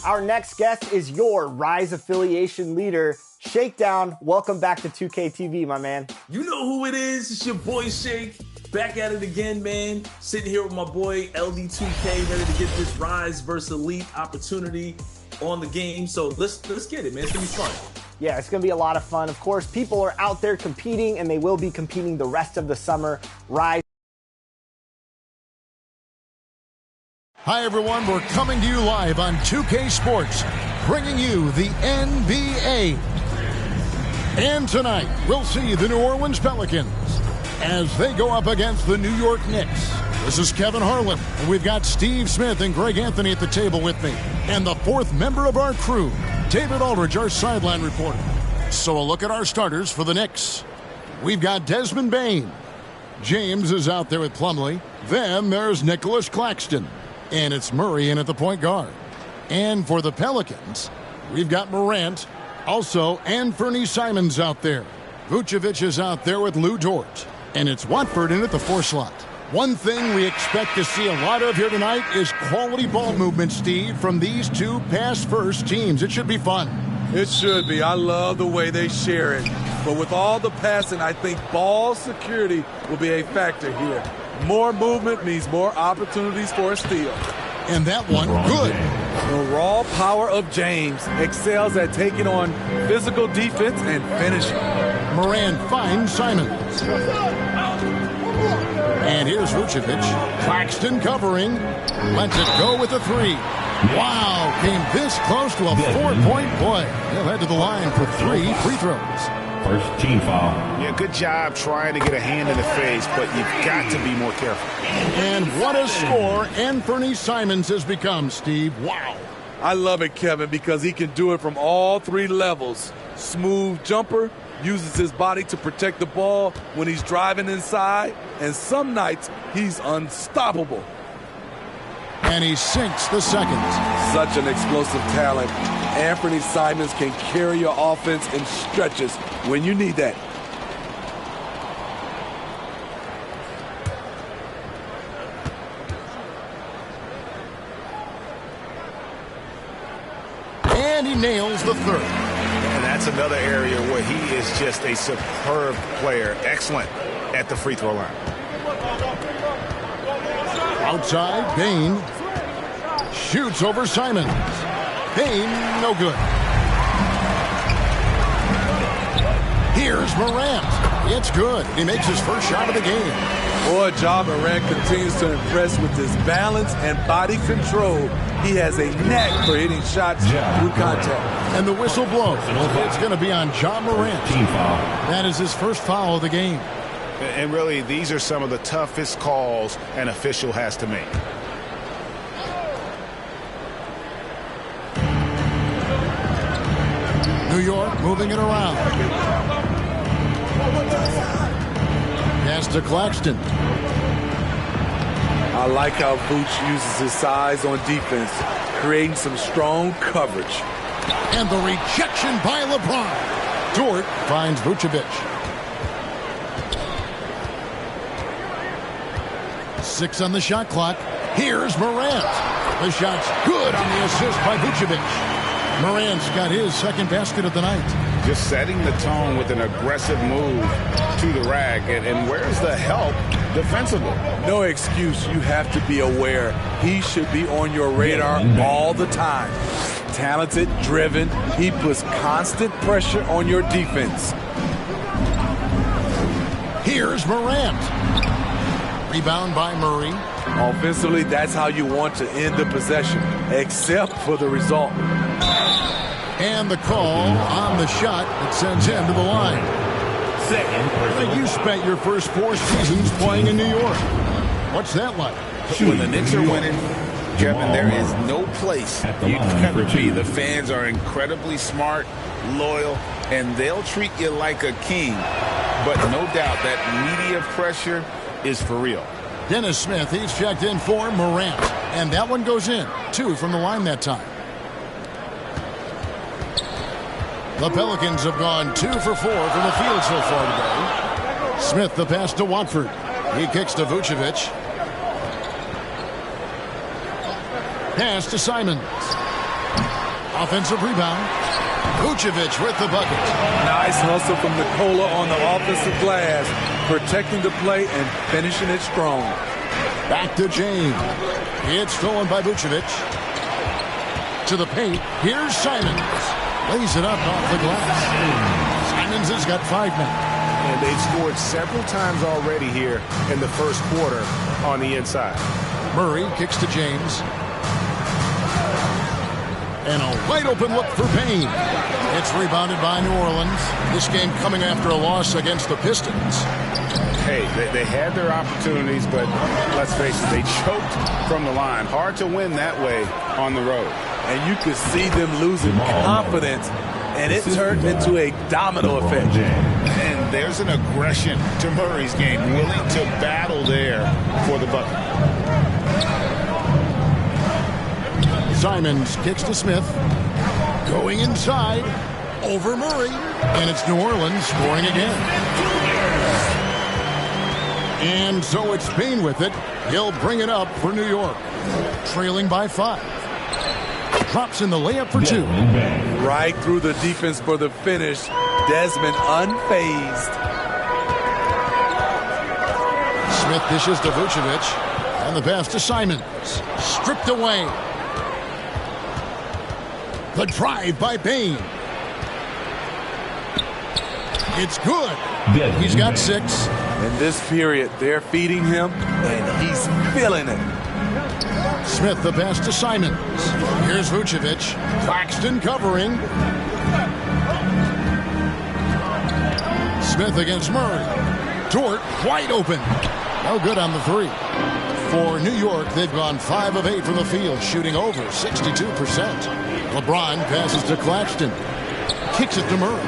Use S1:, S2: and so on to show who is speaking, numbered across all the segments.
S1: Our next guest is your Rise affiliation leader, Shakedown. Welcome back to 2K TV, my man.
S2: You know who it is. It's your boy Shake. Back at it again, man. Sitting here with my boy LD2K, ready to get this Rise versus Elite opportunity on the game. So let's get it, man. It's gonna be fun.
S1: Yeah, it's going to be a lot of fun. Of course, people are out there competing, and they will be competing the rest of the summer. Rise.
S3: Hi, everyone. We're coming to you live on 2K Sports, bringing you the NBA. And tonight, we'll see the New Orleans Pelicans as they go up against the New York Knicks. This is Kevin Harlan, and we've got Steve Smith and Greg Anthony at the table with me. And the fourth member of our crew, David Aldridge, our sideline reporter. So a look at our starters for the Knicks. We've got Desmond Bane. James is out there with Plumlee. Then there's Nicholas Claxton. And it's Murray in at the point guard. And for the Pelicans, we've got Morant. Also, Anthony Simons out there. Vucevic is out there with Lou Dort. And it's Watford in at the 4 slot. One thing we expect to see a lot of here tonight is quality ball movement, Steve, from these two pass-first teams. It should be fun.
S4: It should be. I love the way they share it. But with all the passing, I think ball security will be a factor here. More movement means more opportunities for a steal.
S3: And that one, good.
S4: The raw power of James excels at taking on physical defense and finishing.
S3: Morant finds Simons. And here's Vucevic. Claxton covering. Lets it go with a 3. Wow, came this close to a 4-point play. He'll head to the line for 3 free throws.
S5: First team foul.
S6: Yeah, good job trying to get a hand in the face, but you've got to be more careful.
S3: And what a score Anthony Simons has become, Steve. Wow.
S4: I love it, Kevin, because he can do it from all 3 levels. Smooth jumper, uses his body to protect the ball when he's driving inside, and some nights he's unstoppable.
S3: And he sinks the second.
S4: Such an explosive talent. Anthony Simons can carry your offense in stretches when you need that.
S3: And he nails the third.
S6: And that's another area where he is just a superb player. Excellent at the free throw line.
S3: Outside, Bane shoots over Simons. Bane, no good. Here's Morant. It's good. He makes his first shot of the game.
S4: Boy, Ja Morant continues to impress with his balance and body control. He has a knack for hitting shots through contact.
S3: And the whistle blows. It's going to be on Ja Morant.
S5: Team foul.
S3: That is his first foul of the game.
S6: And really, these are some of the toughest calls an official has to make.
S3: New York moving it around. Pass to Claxton.
S4: I like how Vooch uses his size on defense, creating some strong coverage.
S3: And the rejection by LeBron. Dort finds Vucevic. 6 on the shot clock. Here's Morant. The shot's good on the assist by Vucevic. Morant's got his second basket of the night.
S6: Just setting the tone with an aggressive move to the rack. And where's the help defensively?
S4: No excuse. You have to be aware. He should be on your radar all the time. Talented, driven. He puts constant pressure on your defense.
S3: Here's Morant. Rebound by Murray.
S4: Offensively, that's how you want to end the possession, except for the result.
S3: And the call on the shot that sends him to the line. You spent your first 4 seasons playing in New York. What's that like?
S6: When the Knicks are winning, Kevin, there is no place you'd rather be. The fans are incredibly smart, loyal, and they'll treat you like a king. But no doubt that media pressure is for real.
S3: Dennis Smith, he's checked in for Morant. And that one goes in. 2 from the line that time. The Pelicans have gone 2 for 4 from the field so far today. Smith, the pass to Watford. He kicks to Vucevic. Pass to Simons. Offensive rebound. Vucevic with the bucket.
S4: Nice hustle from Nikola on the offensive glass, protecting the play and finishing it strong.
S3: Back to James. It's stolen by Vucevic. To the paint. Here's Simons. Lays it up off the glass. Simons has got 5 now.
S5: And they've scored several times already here in the first quarter on the inside.
S3: Murray kicks to James. And a wide open look for Payne. It's rebounded by New Orleans. This game coming after a loss against the Pistons.
S5: Hey, they had their opportunities, but let's face it, they choked from the line. Hard to win that way on the road.
S4: And you could see them losing confidence, and it turned into a domino effect.
S5: And there's an aggression to Murray's game, willing to battle there for the bucket.
S3: Simons kicks to Smith. Going inside. Over Murray. And it's New Orleans scoring again. And so it's Payne with it. He'll bring it up for New York. Trailing by 5. Drops in the layup for 2.
S4: Right through the defense for the finish. Desmond unfazed.
S3: Smith dishes to Vucevic. And the pass to Simons. Stripped away. The drive by Payne. It's good. He's got 6.
S4: In this period, they're feeding him, and he's feeling it.
S3: Smith the pass to Simons. Here's Vucevic. Claxton covering. Smith against Murray. Dort wide open. No good on the 3. For New York, they've gone 5 of 8 from the field, shooting over 62%. LeBron passes to Claxton. Kicks it to Murray.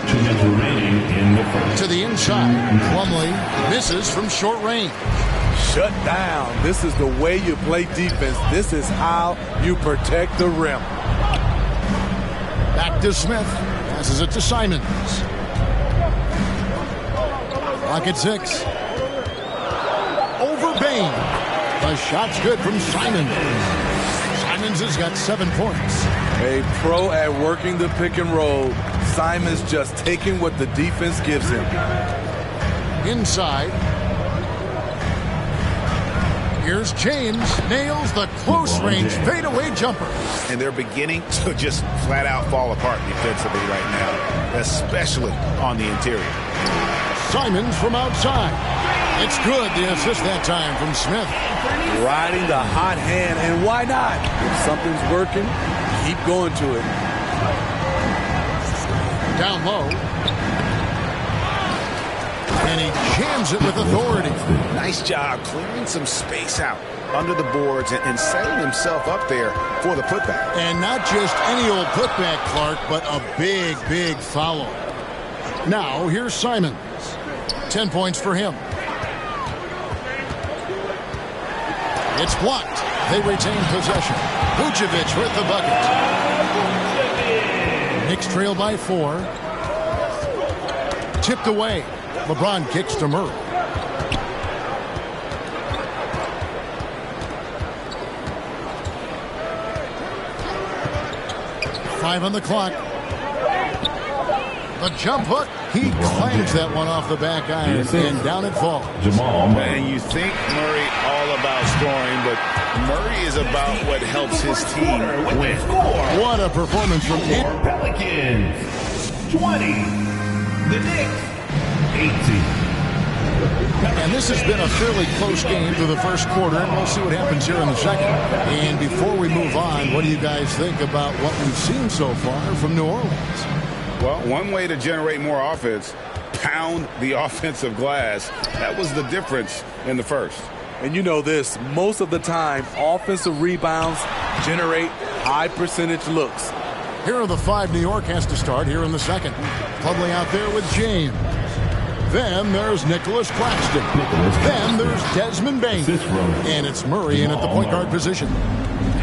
S7: 2 minutes remaining in the first.
S3: To the inside. Plumlee misses from short range.
S4: Shut down. This is the way you play defense. This is how you protect the rim.
S3: Back to Smith. Passes it to Simons. Clock at 6. Over Payne. The shot's good from Simons. Simons has got 7 points.
S4: A pro at working the pick and roll. Simons just taking what the defense gives him.
S3: Inside. Here's James. Nails the close-range fadeaway jumper.
S5: And they're beginning to just flat out fall apart defensively right now, especially on the interior.
S3: Simons from outside. It's good. The assist that time from Smith.
S4: Riding the hot hand, and why not? If something's working, keep going to it.
S3: Down low. And he jams it with authority.
S5: Nice job clearing some space out under the boards and setting himself up there for the putback.
S3: And not just any old putback, Clark, but a big, big follow. Now, here's Simons. 10 points for him. It's blocked. They retain possession. Vucevic with the bucket. Knicks trail by 4. Tipped away. LeBron kicks to Murray. Five on the clock. The jump hook. He clangs that one off the back iron, and down it falls.
S5: And you think Murray all about scoring, but Murray is about what helps his team win.
S3: What a performance from him.
S7: Pelicans 20, the Knicks 18.
S3: And this has been a fairly close game through the first quarter, and we'll see what happens here in the second. And before we move on, what do you guys think about what we've seen so far from New Orleans?
S5: Well, one way to generate more offense, pound the offensive glass. That was the difference in the first.
S4: And you know this, most of the time, offensive rebounds generate high percentage looks.
S3: Here are the 5 New York has to start here in the second. Plumlee out there with James. Then there's Nicholas Claxton. Then there's Desmond Bain. And it's Murray in at the point guard position.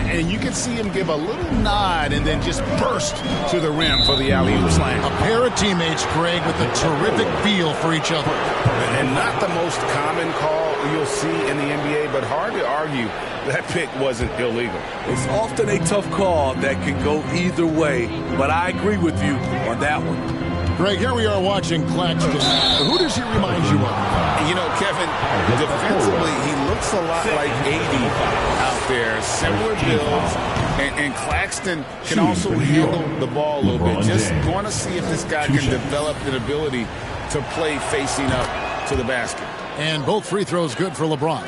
S5: And you can see him give a little nod and then just burst to the rim for the alley-oop slam.
S3: A pair of teammates, Greg, with a terrific feel for each other.
S5: And not the most common call you'll see in the NBA, but hard to argue that pick wasn't illegal.
S4: It's often a tough call that can go either way, but I agree with you on that one.
S3: Greg, here we are watching Claxton. Who does he remind you of?
S5: You know, Kevin, defensively, he looks a lot like AD out there. Similar builds. And Claxton can also handle the ball a little bit. Just want to see if this guy can develop an ability to play facing up to the basket.
S3: And both free throws good for LeBron.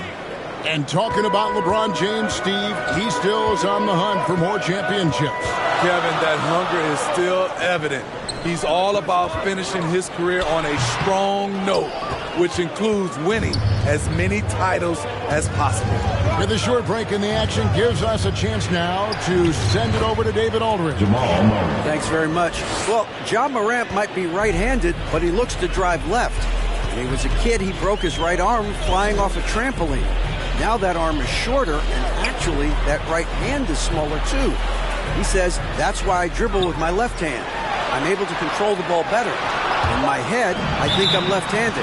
S3: And talking about LeBron James, Steve, he still is on the hunt for more championships.
S4: Kevin, that hunger is still evident. He's all about finishing his career on a strong note, which includes winning as many titles as possible.
S3: With a short break in the action, gives us a chance now to send it over to David Aldridge.
S8: Thanks very much. Well, John Morant might be right-handed, but he looks to drive left. When he was a kid, he broke his right arm flying off a trampoline. Now that arm is shorter, and actually that right hand is smaller too. He says, that's why I dribble with my left hand. I'm able to control the ball better. In my head, I think I'm left-handed.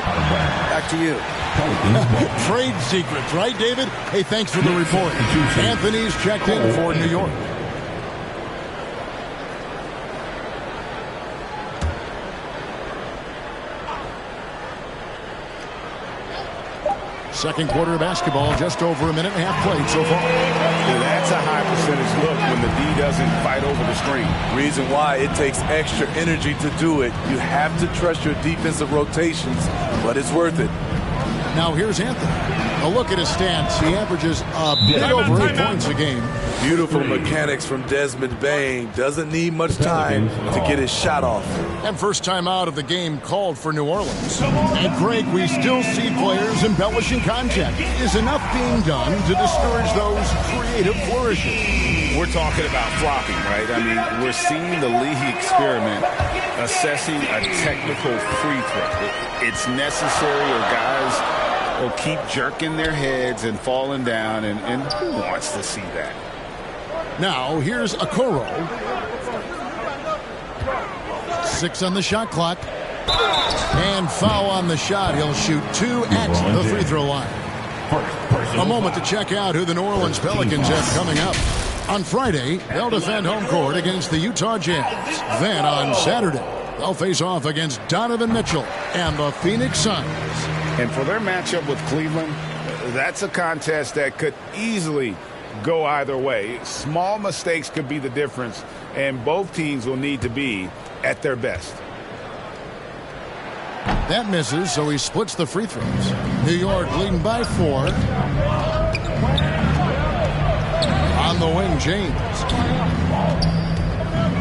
S8: Back to you.
S3: Trade secrets, right, David? Hey, thanks for the report. Anthony's checked in for New York. Second quarter of basketball, just over a minute and a half played so far.
S5: Yeah, that's a high percentage look when the D doesn't fight over the screen.
S4: Reason why it takes extra energy to do it. You have to trust your defensive rotations, but it's worth it.
S3: Now here's Anthony. A look at his stats. He averages a bit over 8 points a game.
S4: Beautiful mechanics from Desmond Bain. Doesn't need much time to get his shot off.
S3: And first time out of the game called for New Orleans. And Greg, we still see players embellishing contact. Is enough being done to discourage those creative flourishes?
S5: We're talking about flopping, right? I mean, we're seeing the league experiment assessing a technical free throw. It's necessary, or guys will keep jerking their heads and falling down, and who wants to see that?
S3: Now, here's Okoro. 6 on the shot clock. And foul on the shot. He'll shoot 2 at the free throw line. A moment to check out who the New Orleans Pelicans have coming up. On Friday, they'll defend home court against the Utah Jazz. Then on Saturday, they'll face off against Donovan Mitchell and the Phoenix Suns.
S5: And for their matchup with Cleveland, that's a contest that could easily go either way. Small mistakes could be the difference, and both teams will need to be at their best.
S3: That misses, so he splits the free throws. New York leading by 4. On the wing, James.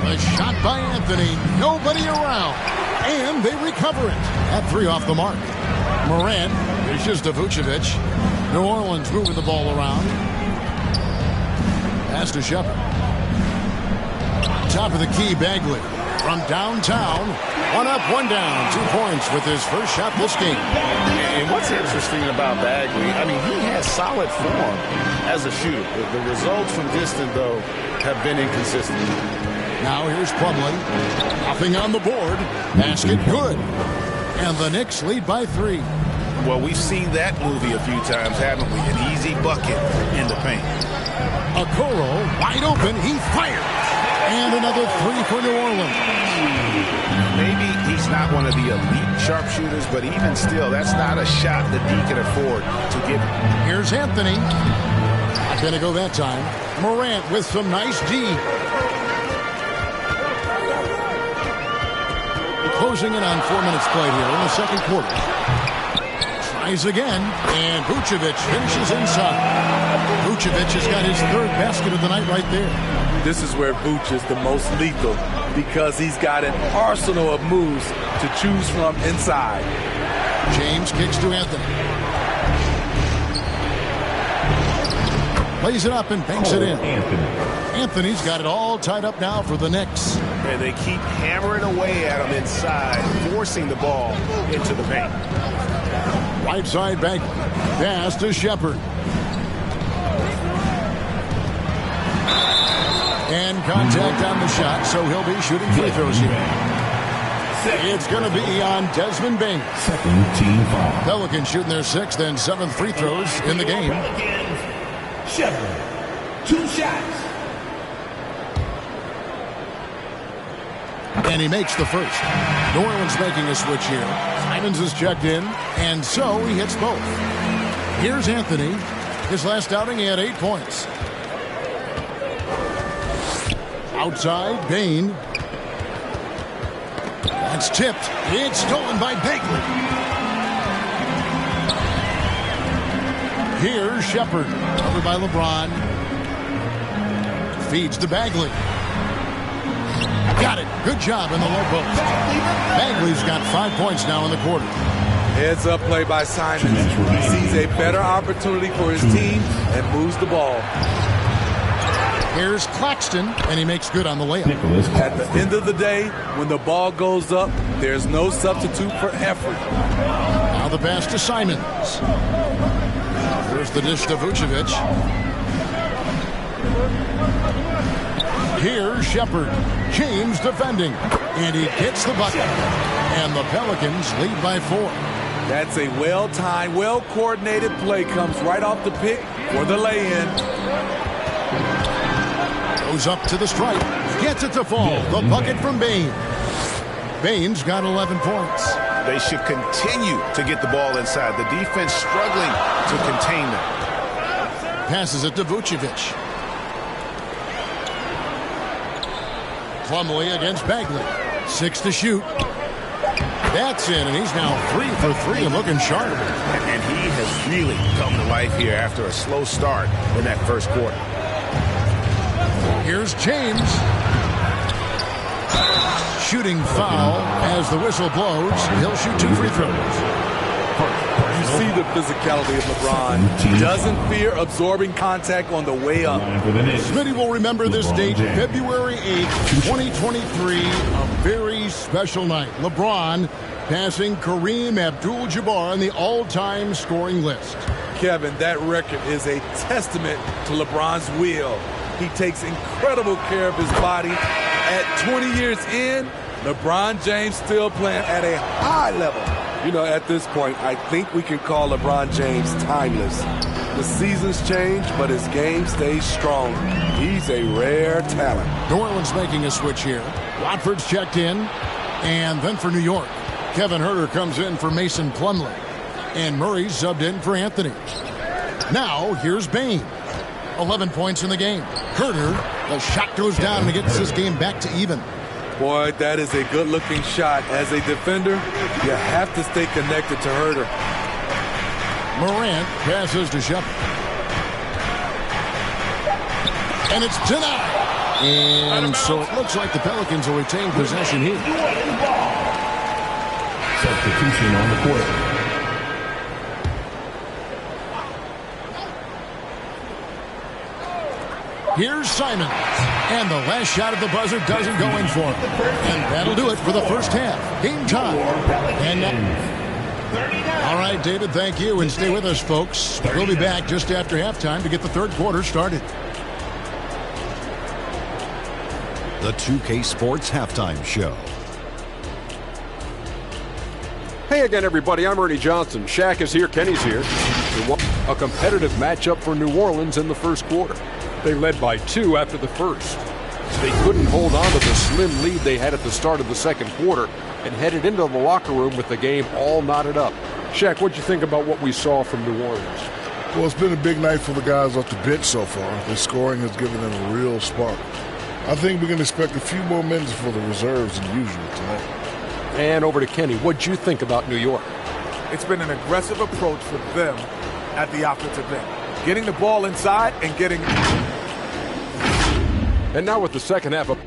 S3: A shot by Anthony. Nobody around. And they recover it. At 3 off the mark. Morant dishes to Vucevic. New Orleans moving the ball around. Pass to Shepard. Top of the key, Bagley. From downtown. 1 up, 1 down. 2 points with his first shot this game.
S5: And what's interesting about Bagley, I mean, he has solid form as a shooter. The results from distance, though, have been inconsistent.
S3: Now here's Plumlee. Nothing on the board. Basket good. And the Knicks lead by 3.
S5: Well, we've seen that movie a few times, haven't we? An easy bucket in the paint.
S3: Okoro wide open. He fires. And another 3 for New Orleans.
S5: Maybe he's not one of the elite sharpshooters, but even still, that's not a shot that he can afford to give him.
S3: Here's Anthony. Not going to go that time. Morant with some nice D. Closing in on 4 minutes played here in the second quarter. Tries again, and Vucevic finishes inside. Vucevic has got his 3rd basket of the night right there.
S4: This is where Vooch is the most lethal because he's got an arsenal of moves to choose from inside.
S3: James kicks to Anthony. Plays it up and banks it in. Anthony's got it all tied up now for the Knicks.
S5: And they keep hammering away at him inside, forcing the ball into the paint.
S3: Right side Bagley. Pass to Shepard. And contact on the shot, so he'll be shooting free throws here. It's going to be on Desmond Bain.
S7: Second team foul.
S3: Pelicans shooting their 6th and 7th free throws in the game.
S7: Pelicans, Shepard, 2 shots.
S3: And he makes the first. New Orleans making a switch here. Simons is checked in, and so he hits both. Here's Anthony. His last outing, he had 8 points. Outside, Bain. That's tipped. It's stolen by Bagley. Here's Shepard. Covered by LeBron. Feeds to Bagley. Got it. Good job in the low post. Bagley's got 5 points now in the quarter.
S4: Heads up play by Simons. He sees a better opportunity for his team and moves the ball.
S3: Here's Claxton, and he makes good on the layup.
S4: At the end of the day, when the ball goes up, there's no substitute for effort.
S3: Now the pass to Simons. Here's the dish to Vucevic. Here's Shepard. James defending. And he gets the bucket. And the Pelicans lead by 4.
S4: That's a well-timed, well-coordinated play. Comes right off the pick for the lay-in.
S3: Goes up to the stripe. Gets it to fall. The bucket from Bain. Bain's got 11 points.
S6: They should continue to get the ball inside. The defense struggling to contain them.
S3: Passes it to Vucevic. Plumlee against Bagley. 6 to shoot. That's in, and he's now 3 for 3 and looking sharp.
S6: And he has really come to life here after a slow start in that first quarter.
S3: Here's James. Shooting foul as the whistle blows. He'll shoot 2 free throws.
S4: You see the physicality of LeBron. He doesn't fear absorbing contact on the way up.
S3: Smitty will remember this date, February 8th, 2023, a very special night. LeBron passing Kareem Abdul-Jabbar on the all-time scoring list.
S4: Kevin, that record is a testament to LeBron's will. He takes incredible care of his body. At 20 years in, LeBron James still playing at a high level. You know, at this point, I think we can call LeBron James timeless. The seasons change, but his game stays strong. He's a rare talent.
S3: New Orleans making a switch here. Watford's checked in. And then for New York, Kevin Huerter comes in for Mason Plumlee. And Murray's subbed in for Anthony. Now, here's Bain. 11 points in the game. Huerter, the shot goes down and he gets this game back to even.
S4: Boy, that is a good-looking shot. As a defender, you have to stay connected to Huerter.
S3: Morant passes to Shepard. And it's denied. And so it looks like the Pelicans will retain possession here.
S7: Substitution on the court.
S3: Here's Simons. And the last shot at the buzzer doesn't go in for him. And that'll do it for the first half. Game time. And all right, David, thank you. And stay with us, folks. We'll be back just after halftime to get the third quarter started.
S9: The 2K Sports Halftime Show.
S10: Hey again, everybody. I'm Ernie Johnson. Shaq is here. Kenny's here. A competitive matchup for New Orleans in the first quarter. They led by 2 after the first. They couldn't hold on to the slim lead they had at the start of the second quarter and headed into the locker room with the game all knotted up. Shaq, what'd you think about what we saw from New Orleans?
S11: Well, it's been a big night for the guys off the bench so far. The scoring has given them a real spark. I think we can expect a few more minutes for the reserves than usual tonight.
S10: And over to Kenny. What'd you think about New York?
S12: It's been an aggressive approach for them at the offensive end. Getting the ball inside and getting...
S10: And now with the second half of...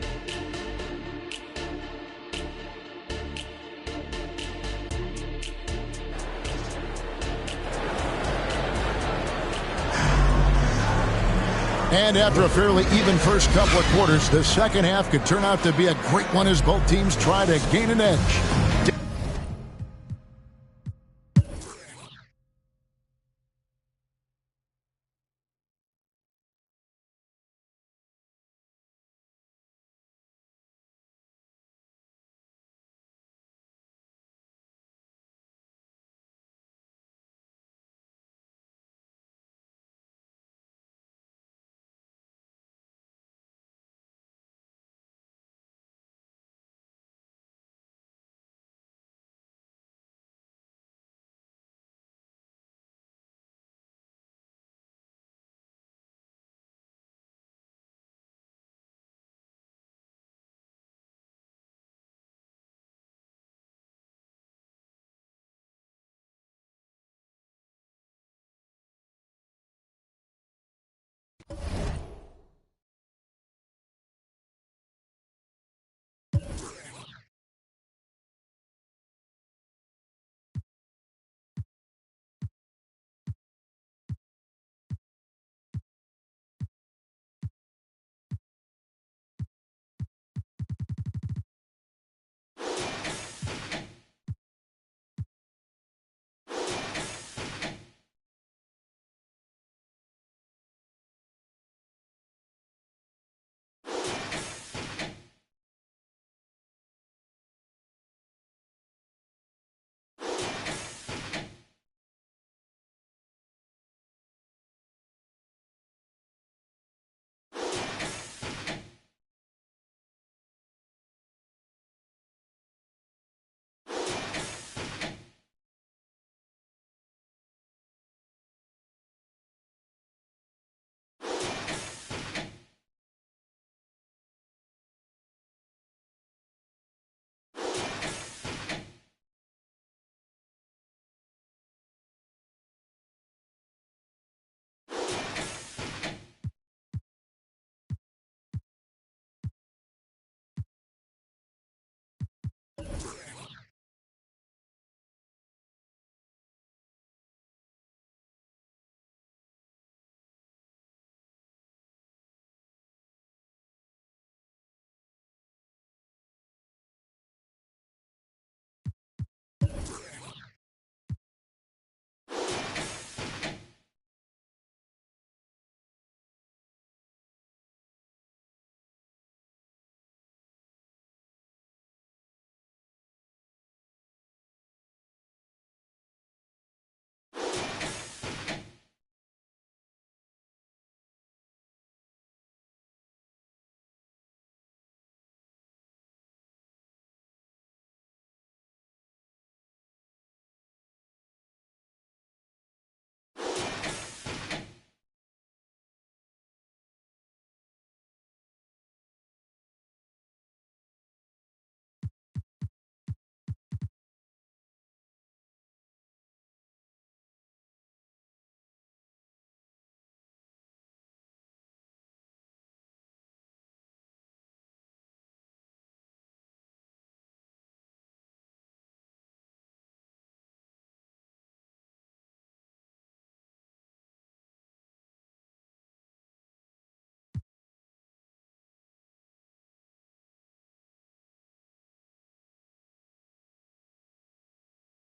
S3: And after a fairly even first couple of quarters, the second half could turn out to be a great one as both teams try to gain an edge.